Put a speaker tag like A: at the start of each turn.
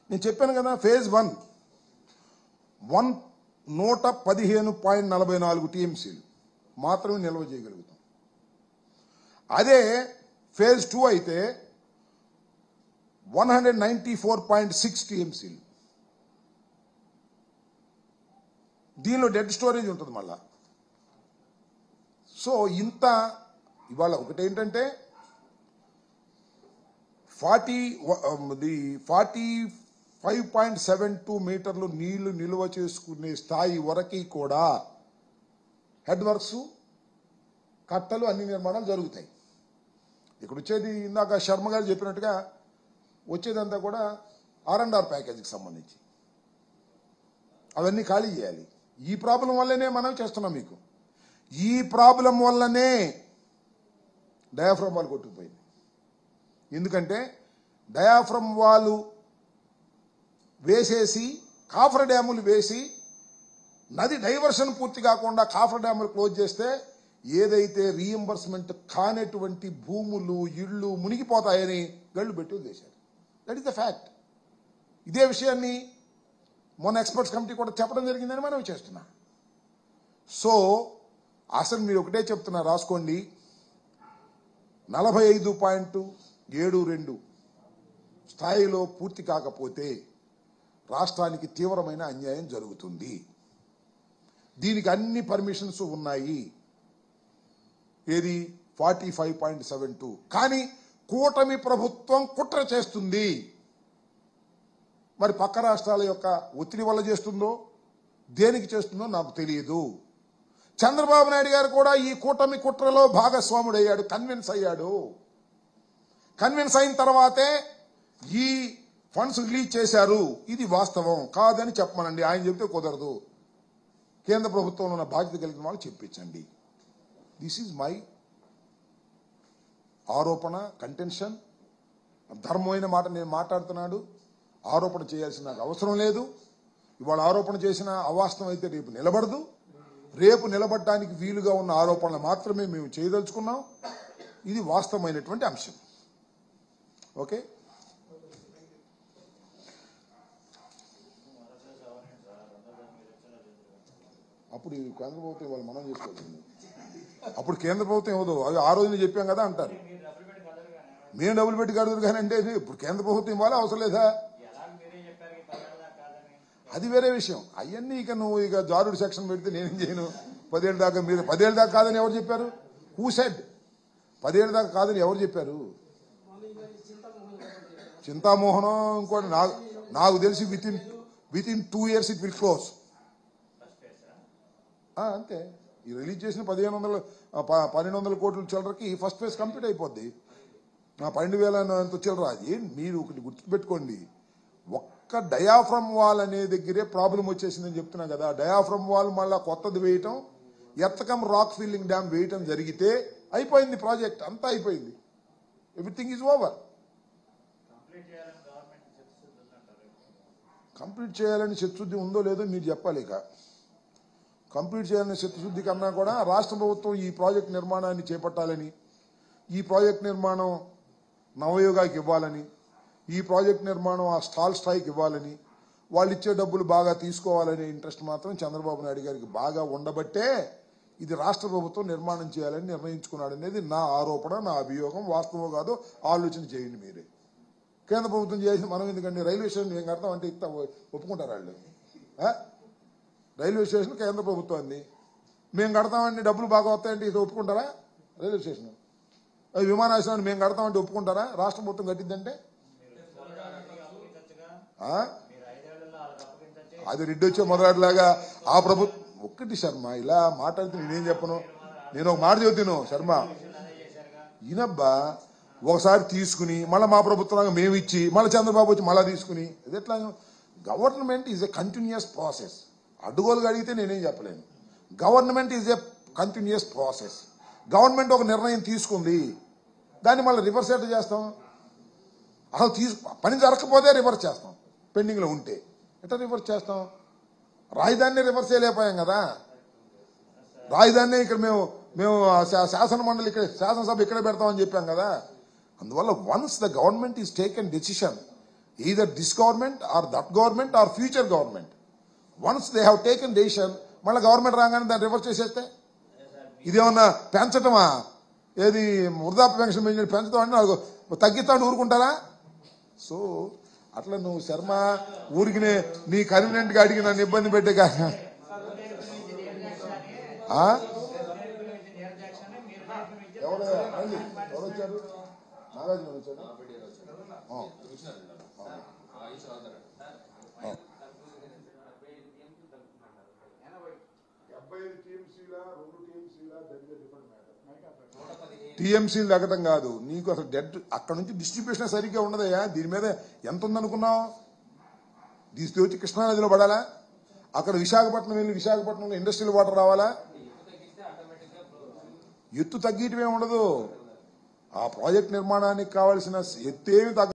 A: నేను చెప్పాను కదా, ఫేజ్ 1 115.44 టీఎంసీలు మాత్రమే నిల్వ చేయగలుగుతాం. అదే ఫేజ్ 2 అయితే 194.6 టీఎంసీలు. దీనిలో డెడ్ స్టోరేజ్ ఉంటుంది మళ్ళా. సో ఇంత ఇవాళ ఒకటేంటంటే 45.72 మీటర్లు నీళ్లు నిల్వ చేసుకునే స్థాయి వరకు కూడా హెడ్ వర్క్స్, కట్టలు, అన్ని నిర్మాణాలు జరుగుతాయి. ఇక్కడ వచ్చేది ఇందాక శర్మ గారు చెప్పినట్టుగా వచ్చేదంతా కూడా R&R ప్యాకేజీకి సంబంధించి అవన్నీ ఖాళీ చేయాలి. ఈ ప్రాబ్లం వల్లనే మనం చేస్తున్నాం. మీకు ఈ ప్రాబ్లం వల్లనే డయాఫ్రమ్ వాల్ కొట్టుకుపోయింది. ఎందుకంటే డయాఫ్రమ్ వాల్ వేసేసి కాఫర్ డ్యాములు వేసి నది డైవర్షన్ పూర్తి కాకుండా కాఫర్ డ్యాములు క్లోజ్ చేస్తే ఏదైతే రీఎంబర్స్మెంట్ కానటువంటి భూములు, ఇళ్ళు మునిగిపోతాయని గళ్ళు పెట్టి వదిలేశారు. That is the fact. ఇదే విషయాన్ని మొన్న ఎక్స్పర్ట్స్ కమిటీ కూడా చెప్పడం జరిగిందని మనం చేస్తున్నా. సో అసలు మీరు ఒకటే చెప్తున్నా, రాసుకోండి. 45.72 స్థాయిలో పూర్తి కాకపోతే రాష్ట్రానికి తీవ్రమైన అన్యాయం జరుగుతుంది. దీనికి అన్ని పర్మిషన్స్ ఉన్నాయి. ఏది 45.72. కానీ కూటమి ప్రభుత్వం కుట్ర చేస్తుంది. మరి పక్క రాష్ట్రాల యొక్క ఒత్తిడి వల్ల చేస్తుందో దేనికి చేస్తుందో నాకు తెలియదు. చంద్రబాబు నాయుడు గారు కూడా ఈ కూటమి కుట్రలో భాగస్వాముడయ్యాడు, కన్విన్స్ అయ్యాడు. కన్విన్స్ అయిన తర్వాతే ఈ ఫండ్స్ రిలీజ్ చేశారు. ఇది వాస్తవం కాదని చెప్పమనండి. ఆయన చెప్తే కుదరదు. కేంద్ర ప్రభుత్వంలో ఉన్న బాధ్యత కలిగిన వాళ్ళు చెప్పించండి. దిస్ ఈజ్ మై ఆరోపణ, కంటెన్షన్. ధర్మమైన మాట నేను మాట్లాడుతున్నాడు. ఆరోపణ చేయాల్సిన నాకు అవసరం లేదు. ఇవాళ ఆరోపణ చేసిన అవాస్తవం అయితే రేపు నిలబడదు. రేపు నిలబడడానికి వీలుగా ఉన్న ఆరోపణలు మాత్రమే మేము చేయదలుచుకున్నాం. ఇది వాస్తవమైనటువంటి అంశం. ఓకే, అప్పుడు కేంద్ర ప్రభుత్వం ఇవాళ మనం చేసుకోవాల్సింది. అప్పుడు కేంద్ర ప్రభుత్వం ఇవ్వదు. అవి ఆ రోజున చెప్పాం కదా అంటారు. మేము డబ్బులు పెట్టి కడుగురు కానీ అంటే ఇప్పుడు కేంద్ర ప్రభుత్వం ఇవ్వాలి అవసరం లేదా? అది వేరే విషయం. అవన్నీ ఇక నువ్వు ఇక జారుడు సెక్షన్ పెడితే నేనేం చేయను. 10 ఏళ్ళ దాకా మీరు 10 ఏళ్ళ దాకా కాదని ఎవరు చెప్పారు? హూ సెడ్ 10 ఏళ్ళ దాకా కాదని ఎవరు చెప్పారు? చింతామోహనం ఇంకోటి నాకు తెలిసి with in 2 years it will close. అంతే. ఈ రిలీజ్ చేసిన 1200 కోట్ల చిల్లరకి ఫస్ట్ ఫేజ్ కంప్లీట్ అయిపోద్ది. 12,000 చిల్లర. అది మీరు ఒకటి గుర్తుపెట్టుకోండి. ఒక్క డయాఫ్రమ్ వాల్ అనే దగ్గరే ప్రాబ్లం వచ్చేసిందని చెప్తున్నా కదా. డయాఫ్రమ్ వాల్ మళ్ళా కొత్తది వేయటం, ఎర్తకం రాక్ ఫిల్లింగ్ డ్యామ్ వేయటం జరిగితే అయిపోయింది ప్రాజెక్ట్. అంతా అయిపోయింది. Everything is over. కంప్లీట్ చేయాలని చిత్తశుద్ధి ఉందో లేదో మీరు చెప్పాలి. ఇక కంప్లీట్ చేయాలని చిత్తశుద్ధి కన్నా కూడా రాష్ట్ర ప్రభుత్వం ఈ ప్రాజెక్ట్ నిర్మాణాన్ని చేపట్టాలని, ఈ ప్రాజెక్ట్ నిర్మాణం నవయోగాకి ఇవ్వాలని, ఈ ప్రాజెక్ట్ నిర్మాణం ఆ స్టాల్ స్థాయికి ఇవ్వాలని, వాళ్ళు ఇచ్చే డబ్బులు బాగా తీసుకోవాలనే ఇంట్రెస్ట్ మాత్రం చంద్రబాబు నాయుడు గారికి బాగా ఉండబట్టే ఇది రాష్ట్ర ప్రభుత్వం నిర్మాణం చేయాలని నిర్ణయించుకున్నాడు అనేది నా ఆరోపణ, నా అభియోగం. వాస్తవం కాదు ఆలోచన చేయండి మీరే. కేంద్ర ప్రభుత్వం చేసి మనం ఎందుకంటే రైల్వే స్టేషన్ ఏం కడతాం అంటే ఇస్తా ఒప్పుకుంటారు వాళ్ళు. రైల్వే స్టేషన్ కేంద్ర ప్రభుత్వాన్ని మేము కడతామంటే డబ్బులు బాగా వస్తాయంటే ఇది ఒప్పుకుంటారా? రైల్వే స్టేషన్ విమానాశ్రయాన్ని మేము కడతామంటే ఒప్పుకుంటారా? రాష్ట్ర ప్రభుత్వం కట్టిద్దంటే అది రెడ్డి వచ్చే మొదలాట్లాగా ఆ ప్రభుత్వం ఒక్కటి. శర్మ ఇలా మాట్లాడితే నేనేం చెప్పను. నేను ఒక మాట చెబుతాను శర్మ, ఈయనబ్బా ఒకసారి తీసుకుని మళ్ళీ మా ప్రభుత్వంగా మేము ఇచ్చి మళ్ళీ చంద్రబాబు వచ్చి మళ్ళీ తీసుకుని ఇది ఎట్లా? Government is a continuous process. అడ్డుగోలుగా అడిగితే నేనేం చెప్పలేను. Government is a continuous process. Government ఒక నిర్ణయం తీసుకుంది, దాన్ని మళ్ళీ రివర్స్ ఎట్లా చేస్తాం? అసలు పని జరగకపోతే రివర్స్ చేస్తాం. పెండింగ్లో ఉంటే ఎట్లా రివర్స్ చేస్తాం? రాజధానిని రివర్స్ చేయలేకపోయాం కదా. రాజధాని ఇక్కడ మేము శాసన మండలి ఇక్కడ శాసనసభ ఇక్కడే పెడతామని చెప్పాం కదా. అందువల్ల once the government is taken decision either this government or that government or future government. Once they have taken decision, మళ్ళీ గవర్నమెంట్ రాగానే దాన్ని రివర్స్ చేసేస్తే ఇదేమన్నా పెంచటమా? ఏది వృద్ధాప్య పెన్షన్ పెంచుతాం అంటే తగ్గిస్తాను ఊరుకుంటారా? సో అట్లా నువ్వు శర్మ ఊరికి నీ కన్వీనియంట్ గా అడిగి నన్ను ఇబ్బంది పెట్టే కాదు. ఎవరు వచ్చారు? నాగార్జున వచ్చాడు. టీఎంసీలు తగ్గటం కాదు, నీకు అసలు డెడ్ అక్కడ నుంచి డిస్ట్రిబ్యూషన్ సరిగ్గా ఉండదయ్యా. దీని మీద ఎంత ఉందనుకున్నావు? తీసుకొచ్చి కృష్ణానదిలో పడాలా? అక్కడ విశాఖపట్నం వెళ్ళి విశాఖపట్నంలో ఇండస్ట్రియల్ వాటర్ రావాలా? ఎత్తు తగ్గటమే ఉండదు. ఆ ప్రాజెక్ట్ నిర్మాణానికి కావాల్సిన ఎత్తేమి తగ్గ